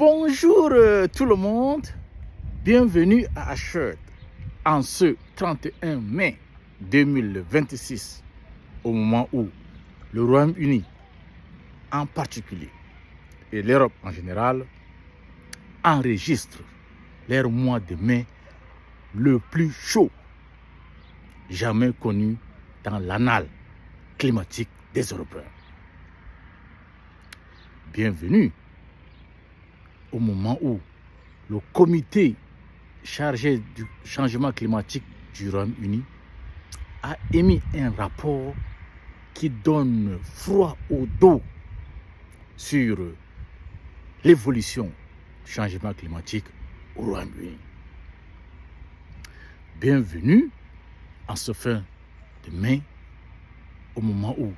Bonjour tout le monde, bienvenue à Assured en ce 31 mai 2026, au moment où le Royaume-Uni en particulier et l'Europe en général enregistrent leur mois de mai le plus chaud jamais connu dans l'annale climatique des Européens. Bienvenue au moment où le comité chargé du changement climatique du Royaume-Uni a émis un rapport qui donne froid au dos sur l'évolution du changement climatique au Royaume-Uni. Bienvenue en ce fin de mai, au moment où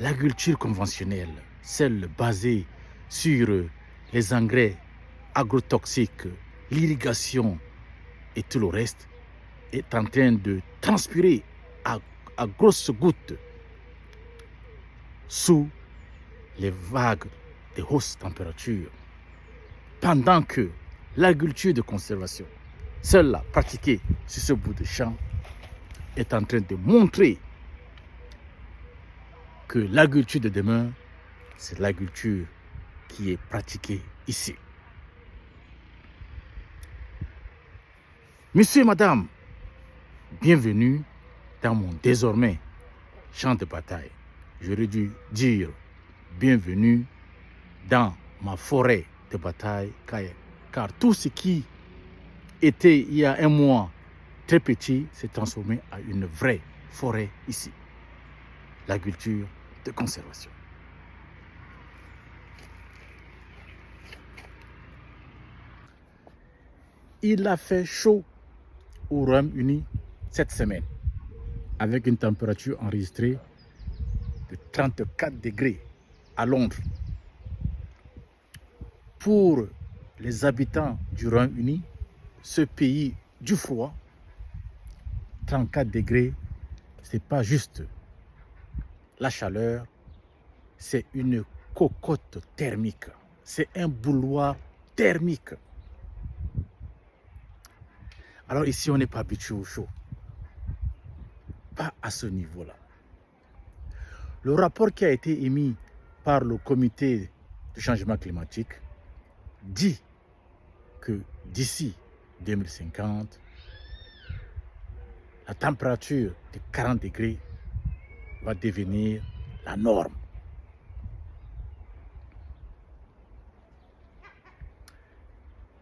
l'agriculture conventionnelle, celle basée sur les engrais agrotoxiques, l'irrigation et tout le reste, est en train de transpirer à grosses gouttes sous les vagues de hausses températures, pendant que l'agriculture de conservation, celle-là pratiquée sur ce bout de champ, est en train de montrer que l'agriculture de demain, c'est l'agriculture qui est pratiquée ici. Monsieur et madame, bienvenue dans mon désormais champ de bataille. J'aurais dû dire bienvenue dans ma forêt de bataille, car tout ce qui était il y a un mois très petit s'est transformé en une vraie forêt ici. L'agriculture de conservation. Il a fait chaud au Royaume-Uni cette semaine, avec une température enregistrée de 34 degrés à Londres. Pour les habitants du Royaume-Uni, ce pays du froid, 34 degrés, ce n'est pas juste la chaleur, c'est une cocotte thermique, c'est un bouilloire thermique. Alors ici, on n'est pas habitué au chaud, pas à ce niveau-là. Le rapport qui a été émis par le comité du changement climatique dit que d'ici 2050, la température de 40 degrés va devenir la norme.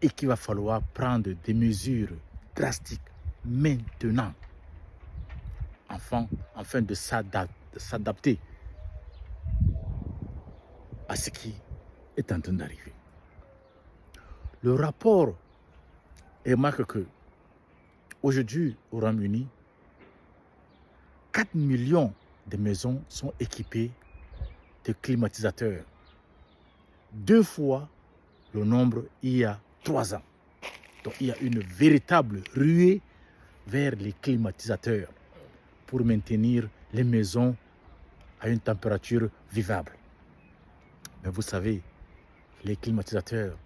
Et qu'il va falloir prendre des mesures drastiques maintenant, afin de s'adapter à ce qui est en train d'arriver. Le rapport remarque que aujourd'hui au Royaume-Uni, 4 millions de maisons sont équipées de climatisateurs. 2 fois le nombre il y a 3 ans. Donc il y a une véritable ruée vers les climatisateurs pour maintenir les maisons à une température vivable. Mais vous savez, les climatisateurs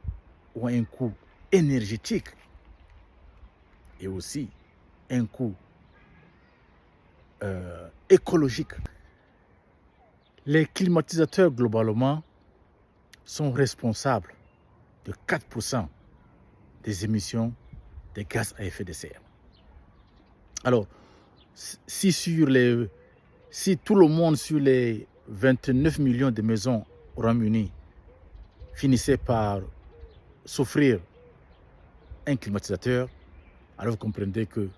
ont un coût énergétique et aussi un coût écologique. Les climatisateurs, globalement, sont responsables de 4% des émissions de gaz à effet de serre. Alors, si tout le monde sur les 29 millions de maisons au Royaume-Uni finissait par s'offrir un climatisateur, alors vous comprendrez que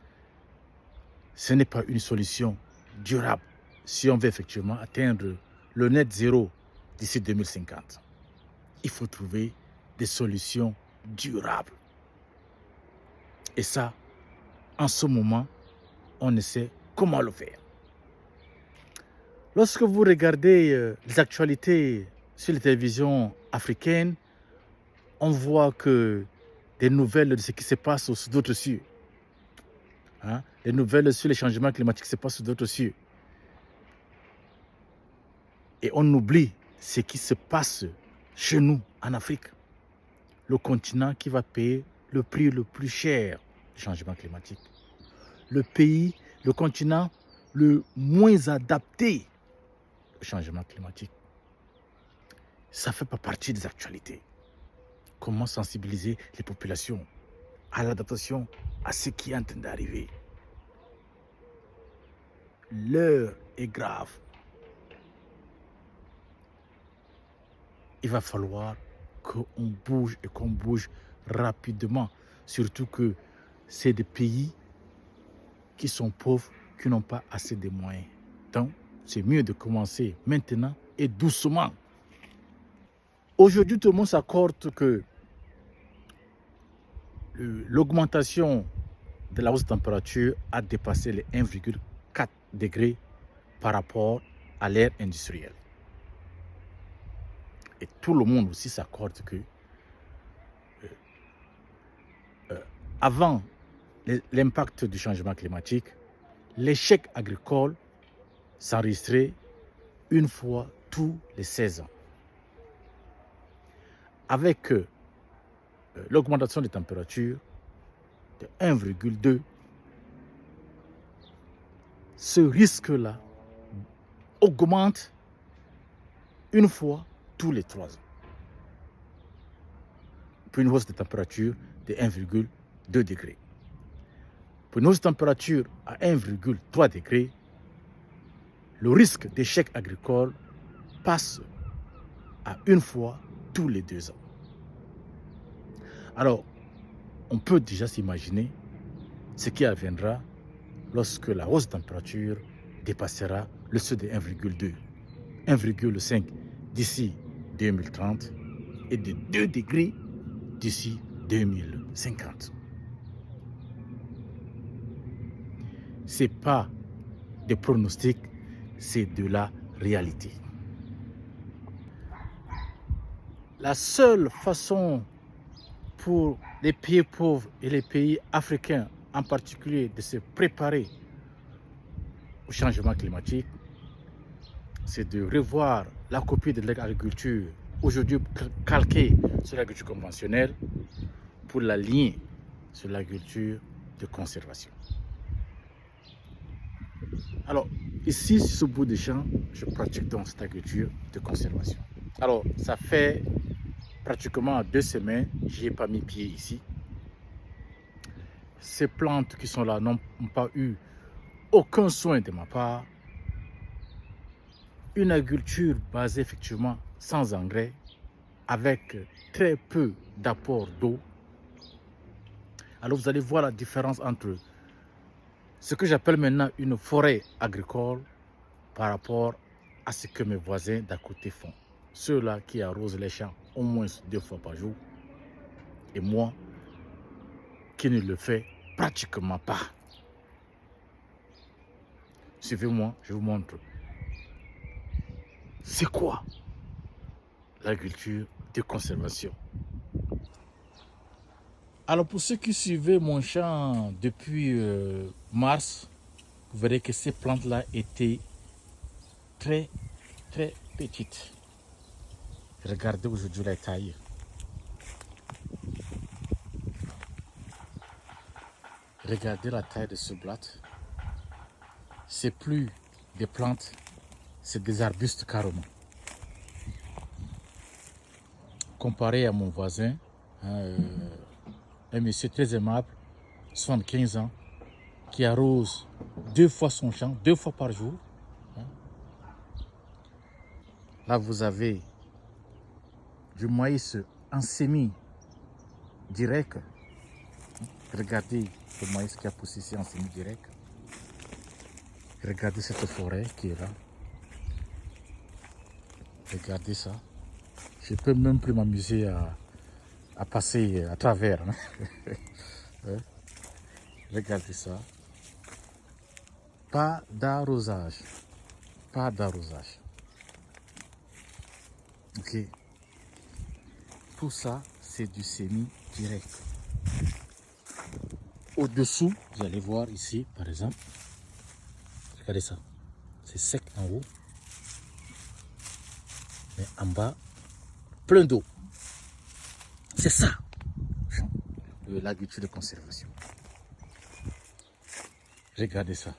ce n'est pas une solution durable si on veut effectivement atteindre le net zéro d'ici 2050. Il faut trouver des solutions durables. Et ça, en ce moment, on ne sait comment le faire. Lorsque vous regardez les actualités sur les télévisions africaines, on voit que des nouvelles de ce qui se passe sous d'autres cieux. Les nouvelles sur les changements climatiques se passent sous d'autres cieux. Et on oublie ce qui se passe chez nous en Afrique. le continent qui va payer le prix le plus cher du changement climatique. Le continent le moins adapté au changement climatique. Ça ne fait pas partie des actualités. Comment sensibiliser les populations à l'adaptation à ce qui est en train d'arriver? L'heure est grave. Il va falloir qu'on bouge et qu'on bouge rapidement. Surtout que c'est des pays qui sont pauvres, qui n'ont pas assez de moyens. Donc, c'est mieux de commencer maintenant et doucement. Aujourd'hui, tout le monde s'accorde que l'augmentation de la hausse de température a dépassé les 1,4 degrés par rapport à l'ère industrielle. Et tout le monde aussi s'accorde que avant l'impact du changement climatique, l'échec agricole s'enregistrait une fois tous les 16 ans. Avec l'augmentation des températures de 1,2, ce risque-là augmente une fois tous les 3 ans. Pour une hausse de température de 1,2 degrés. Pour une hausse de température à 1,3 degrés, le risque d'échec agricole passe à une fois tous les 2 ans. Alors, on peut déjà s'imaginer ce qui adviendra lorsque la hausse de température dépassera le seuil de 1,2, 1,5 d'ici 2030 et de 2 degrés d'ici 2050. Ce n'est pas des pronostics, c'est de la réalité. La seule façon pour les pays pauvres et les pays africains en particulier de se préparer au changement climatique, c'est de revoir la copie de l'agriculture aujourd'hui calquée sur l'agriculture conventionnelle pour l'aligner sur l'agriculture de conservation. Alors, ici, sur ce bout de champ, je pratique donc cette agriculture de conservation. Alors, ça fait pratiquement 2 semaines, je n'ai pas mis pied ici. Ces plantes qui sont là n'ont pas eu aucun soin de ma part. Une agriculture basée effectivement sans engrais, avec très peu d'apport d'eau. Alors vous allez voir la différence entre ce que j'appelle maintenant une forêt agricole par rapport à ce que mes voisins d'à côté font. Ceux-là qui arrosent les champs au moins 2 fois par jour. Et moi, qui ne le fais pratiquement pas. Suivez-moi, je vous montre. C'est quoi l'agriculture de conservation? Alors pour ceux qui suivaient mon champ depuis mars, vous verrez que ces plantes-là étaient très petites. Regardez aujourd'hui la taille. Regardez la taille de ce blatte. C'est plus des plantes, c'est des arbustes carrément. Comparé à mon voisin, un monsieur très aimable, 75 ans, qui arrose 2 fois son champ, 2 fois par jour. Là, vous avez du maïs en semi-direct. Regardez le maïs qui a poussé ici en semi-direct. Regardez cette forêt qui est là. Regardez ça. Je peux même plus m'amuser à passer à travers. Regardez ça. Pas d'arrosage. Pas d'arrosage. Ok. Tout ça, c'est du semi-direct. Au-dessous, vous allez voir ici, par exemple. Regardez ça. C'est sec en haut. Mais en bas, plein d'eau. C'est ça, l'agriculture de conservation. Regardez ça.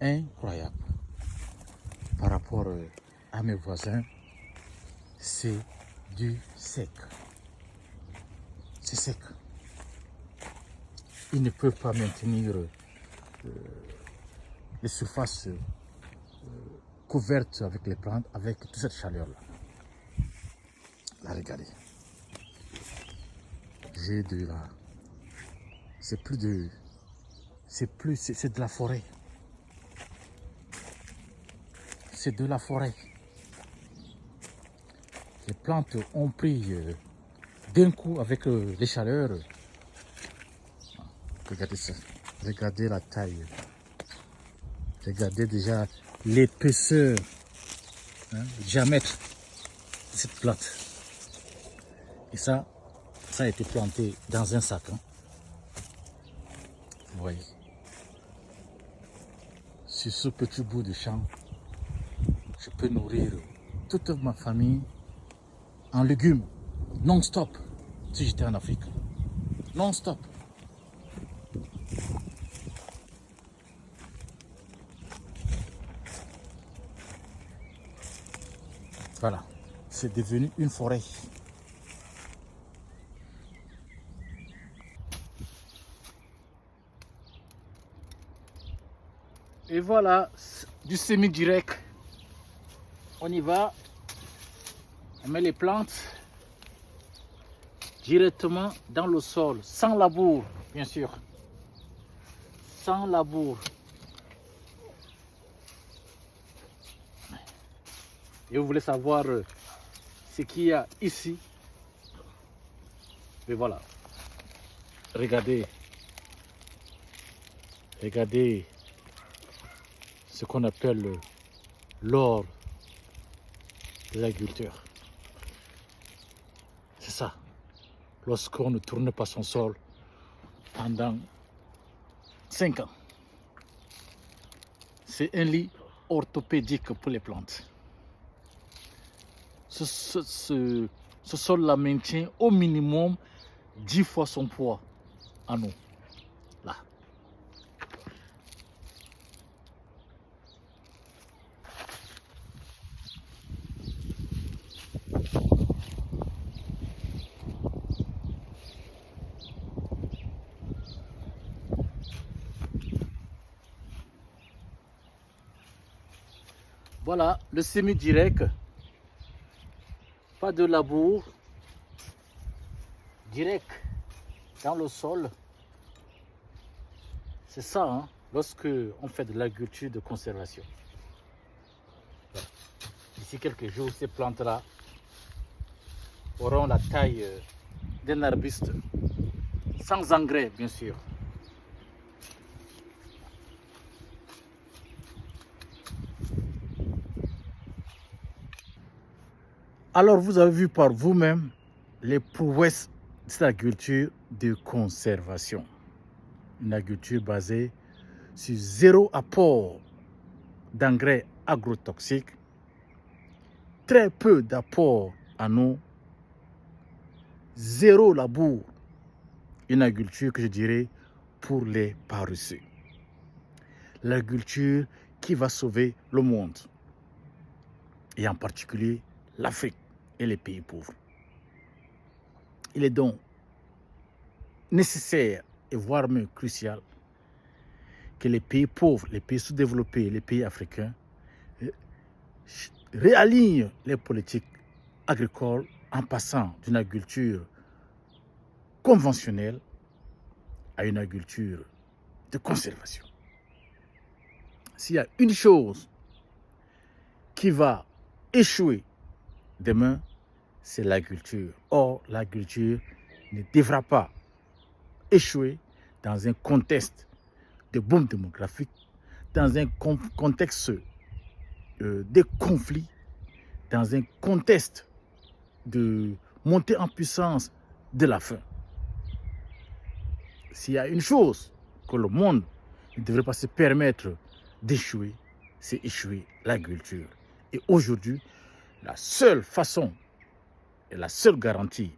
Incroyable. Par rapport à mes voisins, c'est du sec. C'est sec. Ils ne peuvent pas maintenir les surfaces couvertes avec les plantes, avec toute cette chaleur-là. Là, regardez. J'ai de la... C'est de la forêt. C'est de la forêt. Les plantes ont pris d'un coup avec les chaleurs. Regardez ça. Regardez la taille. Regardez déjà l'épaisseur, le diamètre de cette plante. Et ça a été planté dans un sac. Vous voyez. Sur ce petit bout de champ, je peux nourrir toute ma famille en légumes, non-stop, si j'étais en Afrique. Non-stop. Voilà, c'est devenu une forêt. Et voilà, du semi-direct. On y va. On met les plantes directement dans le sol, sans labour, bien sûr. Sans labour. Et vous voulez savoir ce qu'il y a ici. Et voilà. Regardez. Regardez ce qu'on appelle l'or de l'agriculture. C'est ça. Lorsqu'on ne tourne pas son sol pendant 5 ans. C'est un lit orthopédique pour les plantes. Ce sol-là maintient au minimum 10 fois son poids en eau. Là. Voilà le semi-direct. Pas de labour. Direct dans le sol. C'est ça, hein, lorsque on fait de l'agriculture de conservation. Voilà. D'ici quelques jours, ces plantes-là auront la taille d'un arbuste, sans engrais, bien sûr. Alors, vous avez vu par vous-même les prouesses de cette agriculture de conservation. Une agriculture basée sur 0 apport d'engrais agrotoxiques, très peu d'apport en eau, 0 labour. Une agriculture que je dirais pour les paresseux. L'agriculture qui va sauver le monde, et en particulier l'Afrique et les pays pauvres. Il est donc nécessaire et voire même crucial que les pays pauvres, les pays sous-développés, les pays africains réalignent les politiques agricoles en passant d'une agriculture conventionnelle à une agriculture de conservation. S'il y a une chose qui va échouer demain, c'est l'agriculture. Or, l'agriculture ne devra pas échouer dans un contexte de boom démographique, dans un contexte de conflits, dans un contexte de montée en puissance de la faim. S'il y a une chose que le monde ne devrait pas se permettre d'échouer, c'est échouer l'agriculture. Et aujourd'hui, la seule façon et la seule garantie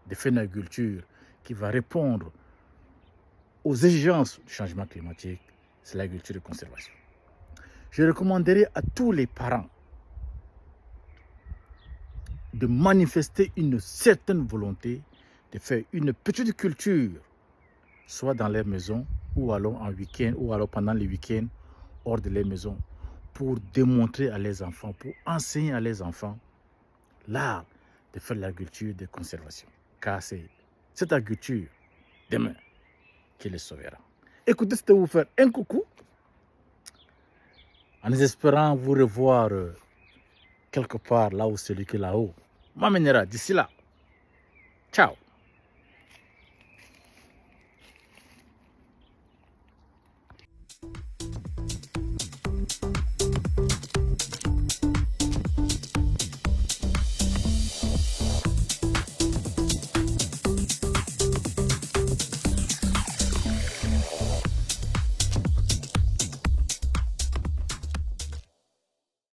de faire une agriculture qui va répondre aux exigences du changement climatique, c'est l'agriculture de conservation. Je recommanderais à tous les parents de manifester une certaine volonté de faire une petite culture, soit dans leur maison, ou alors en week-end, ou alors pendant les week-ends, hors de leur maison, pour démontrer à leurs enfants, pour enseigner à leurs enfants l'art de faire l'agriculture de conservation. Car c'est cette agriculture, demain, qui les sauvera. Écoutez, c'était vous faire un coucou, en espérant vous revoir quelque part là où celui qui est là-haut m'amènera. D'ici là, ciao.